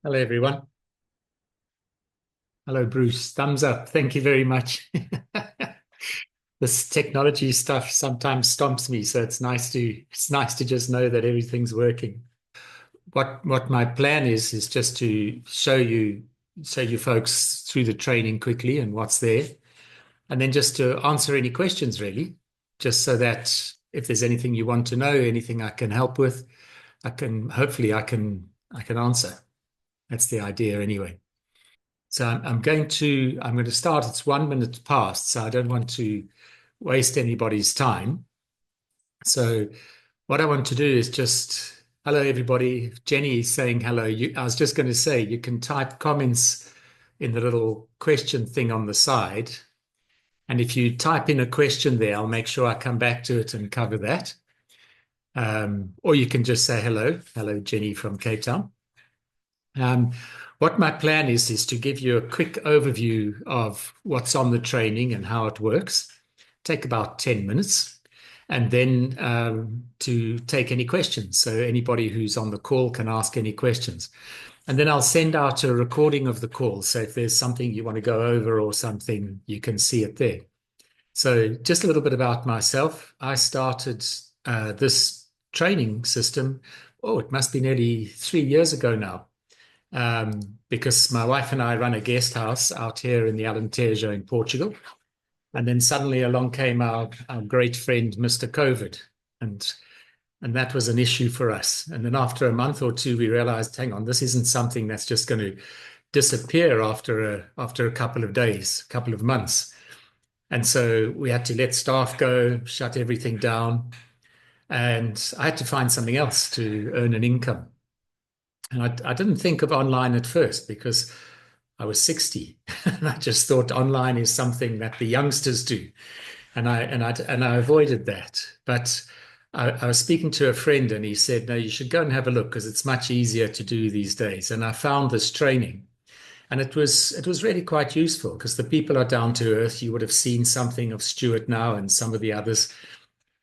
Hello, everyone. Hello, Bruce. Thumbs up. Thank you very much. This technology stuff sometimes stomps me, so it's nice to just know that everything's working. What my plan is just to show you folks through the training quickly and what's there, and then just to answer any questions really, just so that if there's anything you want to know, anything I can help with, hopefully I can answer. That's the idea anyway. So I'm going to start. It's 1 minute past, so I don't want to waste anybody's time. So what I want to do is just hello everybody. Jenny is saying hello. I was just going to say you can type comments in the little question thing on the side, and if you type in a question there, I'll make sure I come back to it and cover that. Or you can just say hello, Jenny from Cape Town. Um, what my plan is to give you a quick overview of what's on the training and how it works. Take about 10 minutes, and then to take any questions. So anybody who's on the call can ask any questions. And then I'll send out a recording of the call. So if there's something you want to go over or something, you can see it there. So just a little bit about myself. I started this training system, oh, it must be nearly 3 years ago now, because my wife and I run a guest house out here in the Alentejo in Portugal. And then suddenly along came our great friend, Mr. COVID. And and that was an issue for us. And then after a month or two, we realized, hang on, this isn't something that's just going to disappear after a couple of days, a couple of months. And so we had to let staff go, shut everything down, and I had to find something else to earn an income. And I didn't think of online at first because I was 60 and I just thought online is something that the youngsters do. And I avoided that. But I was speaking to a friend and he said, no, you should go and have a look because it's much easier to do these days. And I found this training and it was really quite useful because the people are down to earth. You would have seen something of Stuart now and some of the others.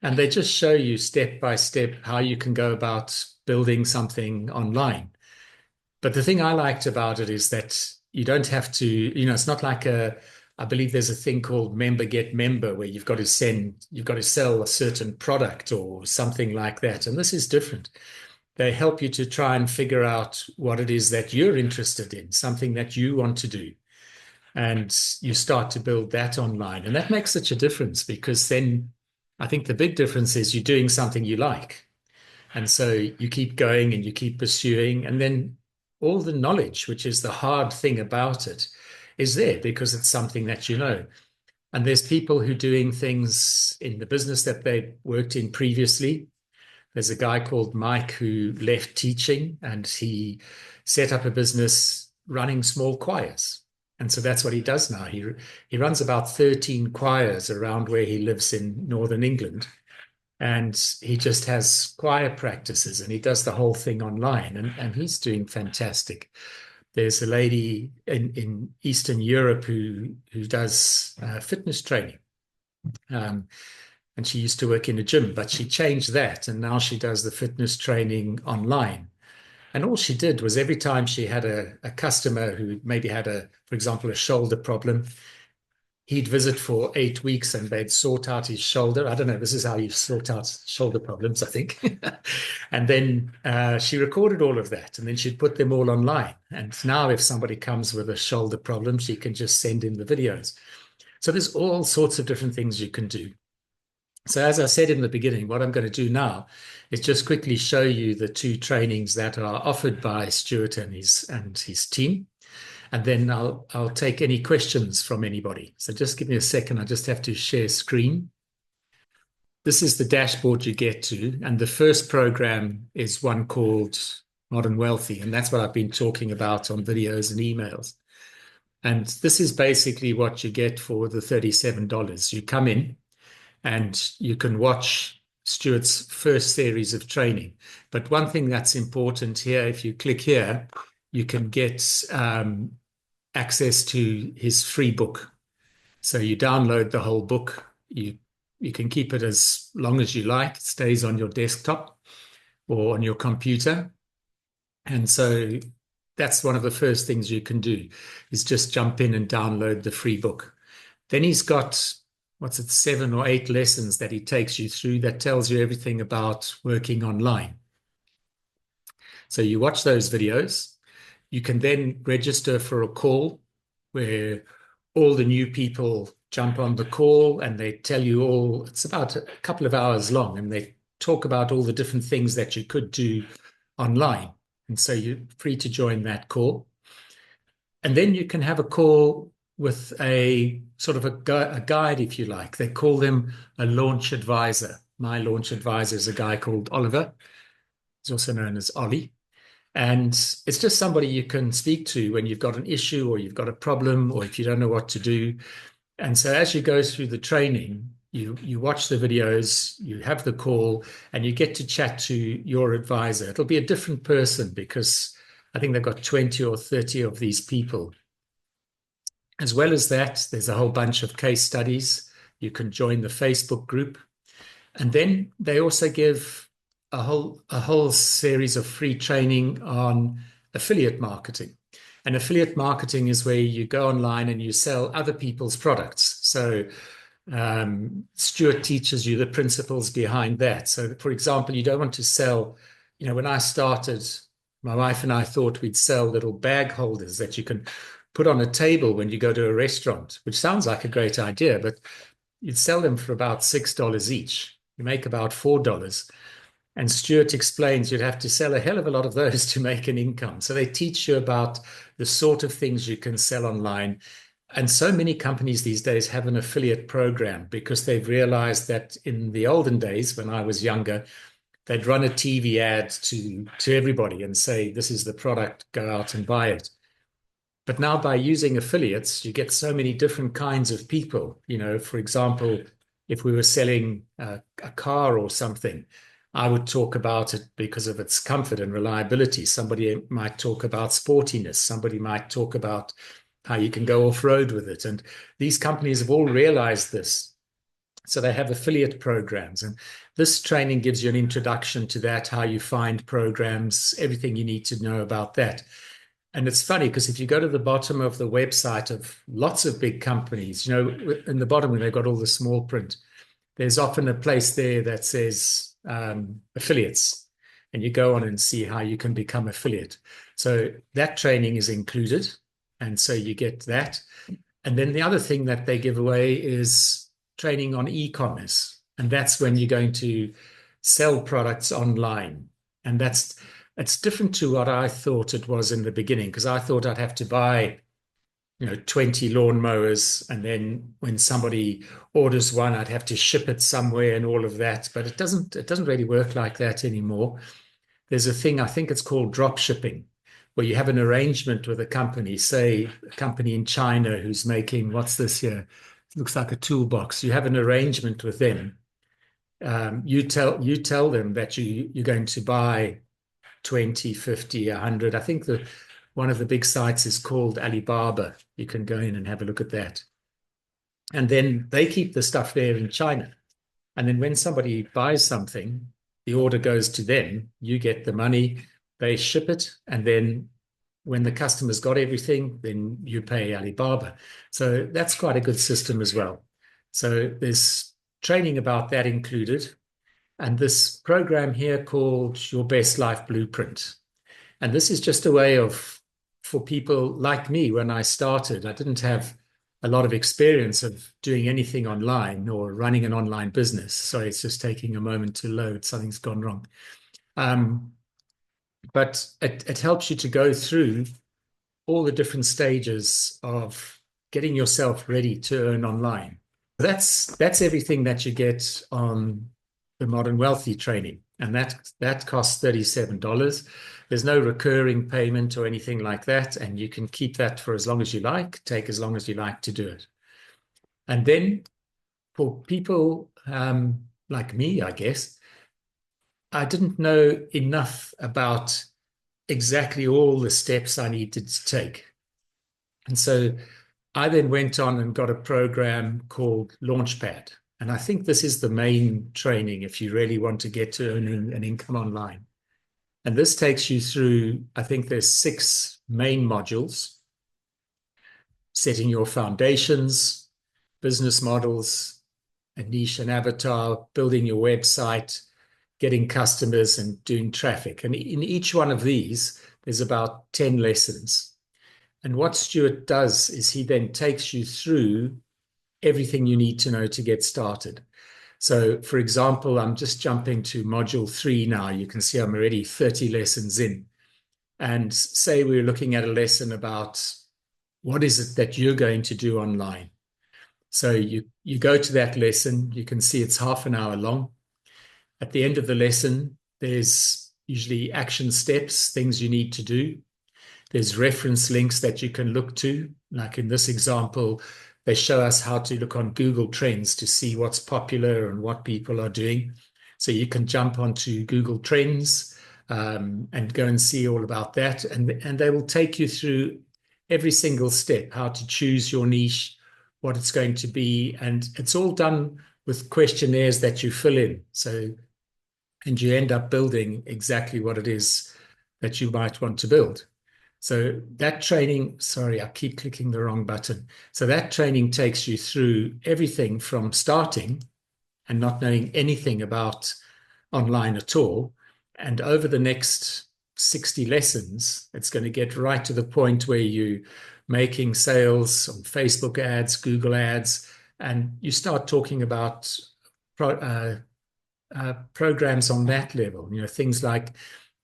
And they just show you step by step how you can go about building something online. But the thing I liked about it is that you don't have to, it's not like I believe there's a thing called member get member where you've got to sell a certain product or something like that. And this is different. They help you to try and figure out what it is that you're interested in, something that you want to do. And you start to build that online. And that makes such a difference because then I think the big difference is you're doing something you like. And so you keep going and you keep pursuing. And then all the knowledge, which is the hard thing about it, is there because it's something that you know. And there's people who are doing things in the business that they worked in previously. There's a guy called Mike who left teaching and he set up a business running small choirs. And so that's what he does now. He runs about 13 choirs around where he lives in Northern England, and he just has choir practices and he does the whole thing online, and he's doing fantastic. There's a lady in Eastern Europe who does fitness training. Um, and she used to work in a gym, but she changed that and now she does the fitness training online. And all she did was every time she had a customer who maybe had for example, a shoulder problem, he'd visit for 8 weeks and they'd sort out his shoulder. I don't know, this is how you sort out shoulder problems, I think. And then she recorded all of that and then she'd put them all online. And now if somebody comes with a shoulder problem, she can just send in the videos. So there's all sorts of different things you can do. So as I said in the beginning, what I'm going to do now is just quickly show you the two trainings that are offered by Stuart and his team. And then I'll take any questions from anybody. So just give me a second. I just have to share screen. This is the dashboard you get to. And the first program is one called Modern Wealthy. And that's what I've been talking about on videos and emails. And this is basically what you get for the $37. You come in and you can watch Stuart's first series of training. But one thing that's important here, if you click here, you can get access to his free book. So you download the whole book. You can keep it as long as you like. It stays on your desktop or on your computer. And so that's one of the first things you can do is just jump in and download the free book. Then he's got, what's it, 7 or 8 lessons that he takes you through that tells you everything about working online. So you watch those videos. You can then register for a call where all the new people jump on the call and they tell you all, it's about a couple of hours long, and they talk about all the different things that you could do online. And so you're free to join that call. And then you can have a call with a sort of a guide, if you like. They call them a launch advisor. My launch advisor is a guy called Oliver. He's also known as Ollie. And it's just somebody you can speak to when you've got an issue or you've got a problem or if you don't know what to do. And so as you go through the training, you watch the videos, you have the call, and you get to chat to your advisor. It'll be a different person because I think they've got 20 or 30 of these people. As well as that, there's a whole bunch of case studies. You can join the Facebook group. And then they also give a whole series of free training on affiliate marketing. And affiliate marketing is where you go online and you sell other people's products. So Stuart teaches you the principles behind that. So, for example, you don't want to sell, when I started, my wife and I thought we'd sell little bag holders that you can put on a table when you go to a restaurant, which sounds like a great idea, but you'd sell them for about $6 each. You make about $4. And Stuart explains you'd have to sell a hell of a lot of those to make an income. So they teach you about the sort of things you can sell online. And so many companies these days have an affiliate program because they've realized that in the olden days, when I was younger, they'd run a TV ad to everybody and say, this is the product, go out and buy it. But now by using affiliates, you get so many different kinds of people. For example, if we were selling a car or something, I would talk about it because of its comfort and reliability. Somebody might talk about sportiness. Somebody might talk about how you can go off-road with it. And these companies have all realized this. So they have affiliate programs. And this training gives you an introduction to that, how you find programs, everything you need to know about that. And it's funny because if you go to the bottom of the website of lots of big companies, in the bottom when they've got all the small print, there's often a place there that says affiliates. And you go on and see how you can become affiliate. So that training is included. And so you get that. And then the other thing that they give away is training on e-commerce. And that's when you're going to sell products online. And it's different to what I thought it was in the beginning, because I thought I'd have to buy 20 lawnmowers, and then when somebody orders one, I'd have to ship it somewhere and all of that. But it doesn't really work like that anymore. There's a thing, I think it's called drop shipping, where you have an arrangement with a company, say a company in China who's making, what's this here? It looks like a toolbox. You have an arrangement with them. You tell them that you're going to buy 20, 50, 100. I think one of the big sites is called Alibaba. You can go in and have a look at that. And then they keep the stuff there in China. And then when somebody buys something, the order goes to them, you get the money, they ship it, and then when the customer's got everything, then you pay Alibaba. So that's quite a good system as well. So there's training about that included. And this program here called Your Best Life Blueprint. And this is just a way for people like me, when I started, I didn't have a lot of experience of doing anything online or running an online business. Sorry, it's just taking a moment to load. Something's gone wrong. But it helps you to go through all the different stages of getting yourself ready to earn online. That's everything that you get on the Modern Wealthy training. And that costs $37. There's no recurring payment or anything like that. And you can keep that for as long as you like, take as long as you like to do it. And then for people like me, I guess, I didn't know enough about exactly all the steps I needed to take. And so I then went on and got a program called Launchpad. And I think this is the main training if you really want to get to earning an income online. And this takes you through, I think there's 6 main modules: setting your foundations, business models, a niche and avatar, building your website, getting customers, and doing traffic. And in each one of these, there's about 10 lessons. And what Stuart does is he then takes you through everything you need to know to get started. So, for example, I'm just jumping to module 3 now. You can see I'm already 30 lessons in. And say we're looking at a lesson about what is it that you're going to do online. So you go to that lesson, you can see it's half an hour long. At the end of the lesson, there's usually action steps, things you need to do. There's reference links that you can look to. Like in this example, they show us how to look on Google Trends to see what's popular and what people are doing. So you can jump onto Google Trends and go and see all about that. And they will take you through every single step, how to choose your niche, what it's going to be. And it's all done with questionnaires that you fill in. And you end up building exactly what it is that you might want to build. So that training, sorry, I keep clicking the wrong button. So that training takes you through everything from starting and not knowing anything about online at all. And over the next 60 lessons, it's going to get right to the point where you're making sales on Facebook ads, Google ads, and you start talking about programs on that level, things like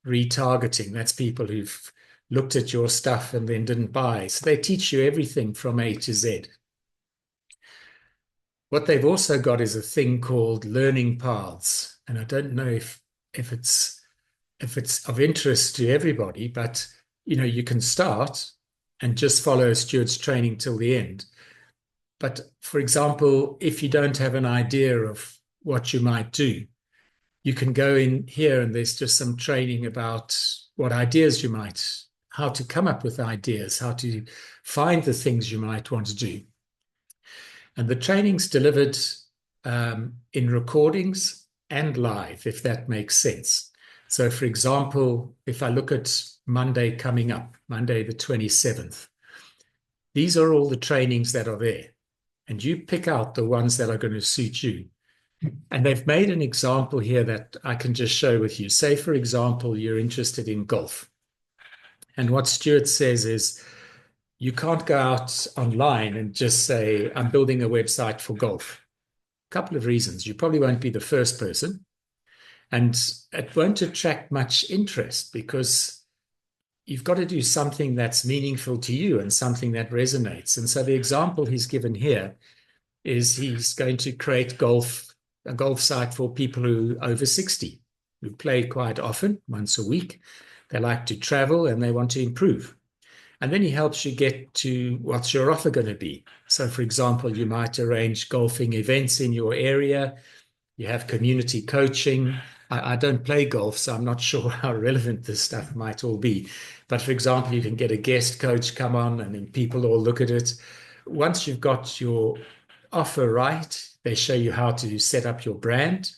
retargeting. That's people who've looked at your stuff and then didn't buy. So they teach you everything from A to Z. What they've also got is a thing called learning paths. And I don't know if it's of interest to everybody, but you can start and just follow Stuart's training till the end. But for example, if you don't have an idea of what you might do, you can go in here and there's just some training about what ideas you might, how to come up with ideas, how to find the things you might want to do. And the training's delivered in recordings and live, if that makes sense. So, for example, if I look at Monday coming up, Monday the 27th, these are all the trainings that are there. And you pick out the ones that are going to suit you. And they've made an example here that I can just show with you. Say, for example, you're interested in golf. And what Stuart says is, you can't go out online and just say, I'm building a website for golf. A couple of reasons. You probably won't be the first person. And it won't attract much interest because you've got to do something that's meaningful to you and something that resonates. And so the example he's given here is he's going to create a golf site for people who are over 60, who play quite often, once a week. They like to travel and they want to improve. And then he helps you get to what's your offer going to be. So, for example, you might arrange golfing events in your area. You have community coaching. I don't play golf, so I'm not sure how relevant this stuff might all be. But for example, you can get a guest coach come on and then people all look at it. Once you've got your offer right, they show you how to set up your brand,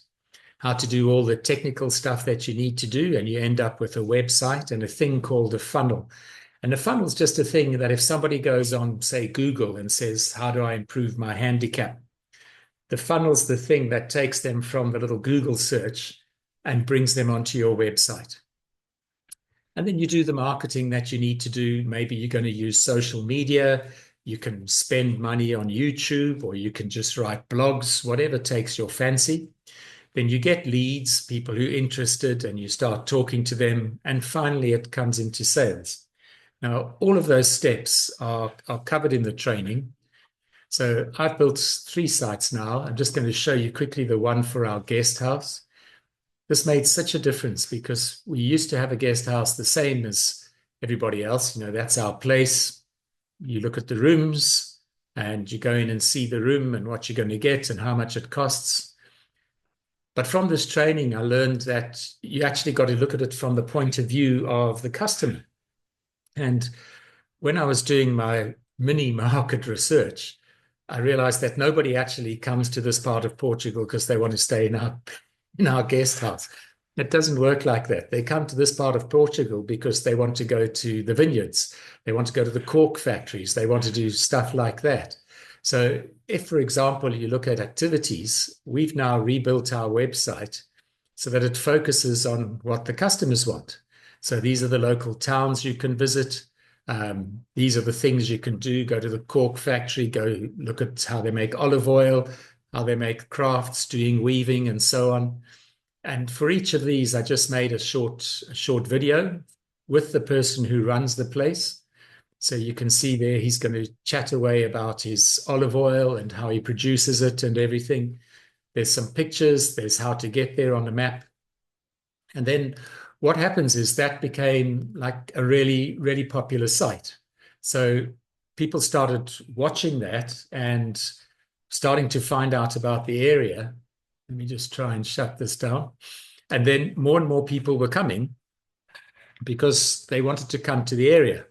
how to do all the technical stuff that you need to do, and you end up with a website and a thing called a funnel. And a funnel is just a thing that if somebody goes on, say, Google and says, how do I improve my handicap? The funnel's the thing that takes them from the little Google search and brings them onto your website. And then you do the marketing that you need to do. Maybe you're going to use social media. You can spend money on YouTube, or you can just write blogs, whatever takes your fancy. Then you get leads, people who are interested, and you start talking to them. And finally, it comes into sales. Now, all of those steps are covered in the training. So I've built 3 sites now. I'm just going to show you quickly the one for our guest house. This made such a difference because we used to have a guest house the same as everybody else. That's our place. You look at the rooms and you go in and see the room and what you're going to get and how much it costs. But from this training, I learned that you actually got to look at it from the point of view of the customer. And when I was doing my mini market research, I realized that nobody actually comes to this part of Portugal because they want to stay in our guest house. It doesn't work like that. They come to this part of Portugal because they want to go to the vineyards. They want to go to the cork factories. They want to do stuff like that. So if, for example, you look at activities, we've now rebuilt our website so that it focuses on what the customers want. So these are the local towns you can visit. These are the things you can do. Go to the cork factory, go look at how they make olive oil, how they make crafts, doing weaving, and so on. And for each of these, I just made a short video with the person who runs the place. So you can see there, he's going to chat away about his olive oil and how he produces it and everything. There's some pictures, there's how to get there on the map. And then what happens is that became like a really, really popular site. So people started watching that and starting to find out about the area. Let me just try and shut this down. And then more and more people were coming because they wanted to come to the area.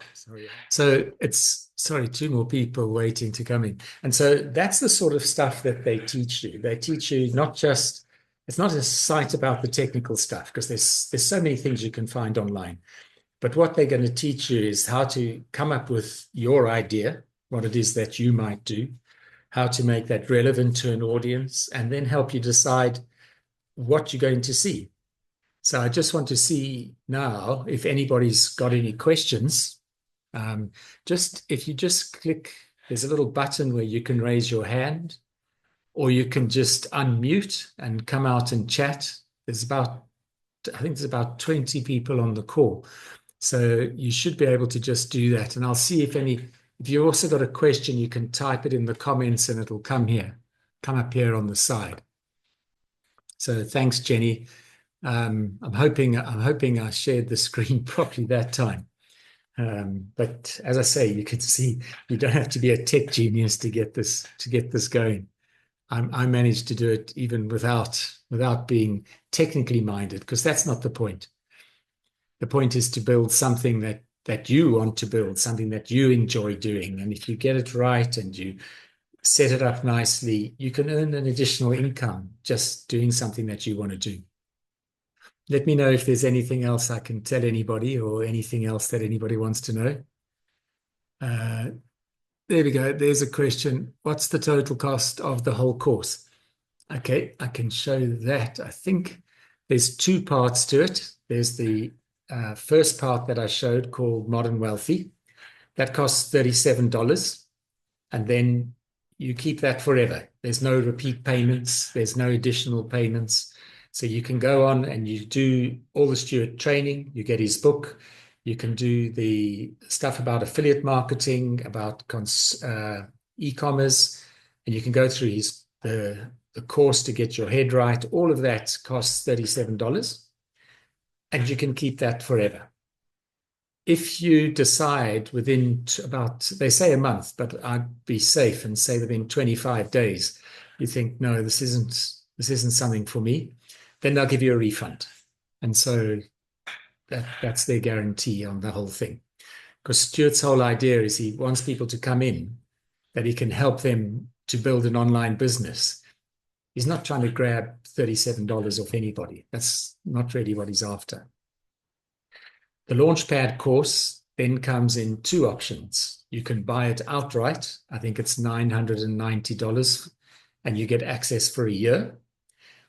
So it's, sorry, two more people waiting to come in. And so that's the sort of stuff that they teach you. They teach you not just, it's not a site about the technical stuff because there's so many things you can find online. But what they're going to teach you is how to come up with your idea, what it is that you might do, how to make that relevant to an audience, and then help you decide what you're going to see. So I just want to see now if anybody's got any questions. Just if you just click, there's a little button where you can raise your hand, or you can just unmute and come out and chat. I think there's about 20 people on the call. So you should be able to just do that. And I'll see if you've also got a question, you can type it in the comments and it'll come up here on the side. So thanks, Jenny. I'm hoping I shared the screen properly that time. But as I say, you can see you don't have to be a tech genius to get this going. I managed to do it even without being technically minded, because that's not the point. The point is to build something that you want to build, something that you enjoy doing. And if you get it right and you set it up nicely, you can earn an additional income just doing something that you want to do. Let me know if there's anything else I can tell anybody or anything else that anybody wants to know. There we go. There's a question. What's the total cost of the whole course? Okay, I can show that. I think there's two parts to it. There's the first part that I showed called Modern Wealthy. That costs $37. And then you keep that forever. There's no repeat payments. There's no additional payments. So you can go on and you do all the Stuart training. You get his book. You can do the stuff about affiliate marketing, about e-commerce, and you can go through the course to get your head right. All of that costs $37, and you can keep that forever. If you decide within they say a month, but I'd be safe and say within 25 days, you think, no, this isn't something for me, then they'll give you a refund. And so that's their guarantee on the whole thing. Because Stuart's whole idea is he wants people to come in, that he can help them to build an online business. He's not trying to grab $37 off anybody. That's not really what he's after. The Launchpad course then comes in two options. You can buy it outright. I think it's $990, and you get access for a year.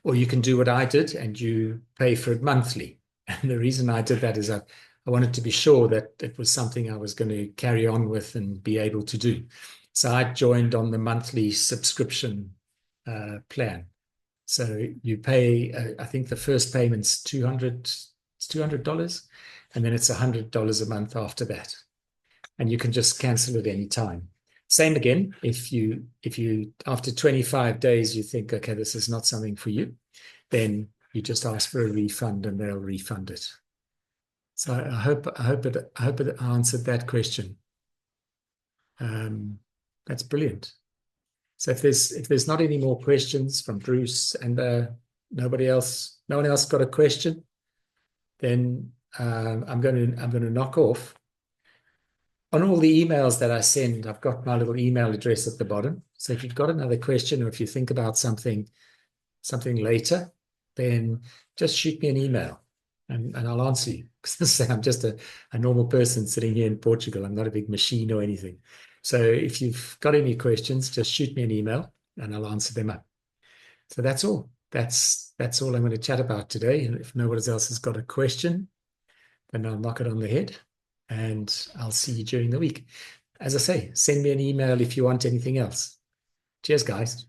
Or you can do what I did and you pay for it monthly. And the reason I did that is I wanted to be sure that it was something I was going to carry on with and be able to do. So I joined on the monthly subscription plan. So you pay, I think the first payment's $200, and then it's $100 a month after that. And you can just cancel at any time. Same again, if you after 25 days you think, okay, this is not something for you, then you just ask for a refund and they'll refund it. So I hope it answered that question. That's brilliant. So if there's not any more questions from Bruce and no one else got a question, then I'm going to knock off. On all the emails that I send, I've got my little email address at the bottom. So if you've got another question or if you think about something later, then just shoot me an email and I'll answer you. Because I'm just a normal person sitting here in Portugal. I'm not a big machine or anything. So if you've got any questions, just shoot me an email and I'll answer them up. So that's all. That's all I'm going to chat about today. And if nobody else has got a question, then I'll knock it on the head and I'll see you during the week. As I say, send me an email if you want anything else. Cheers, guys.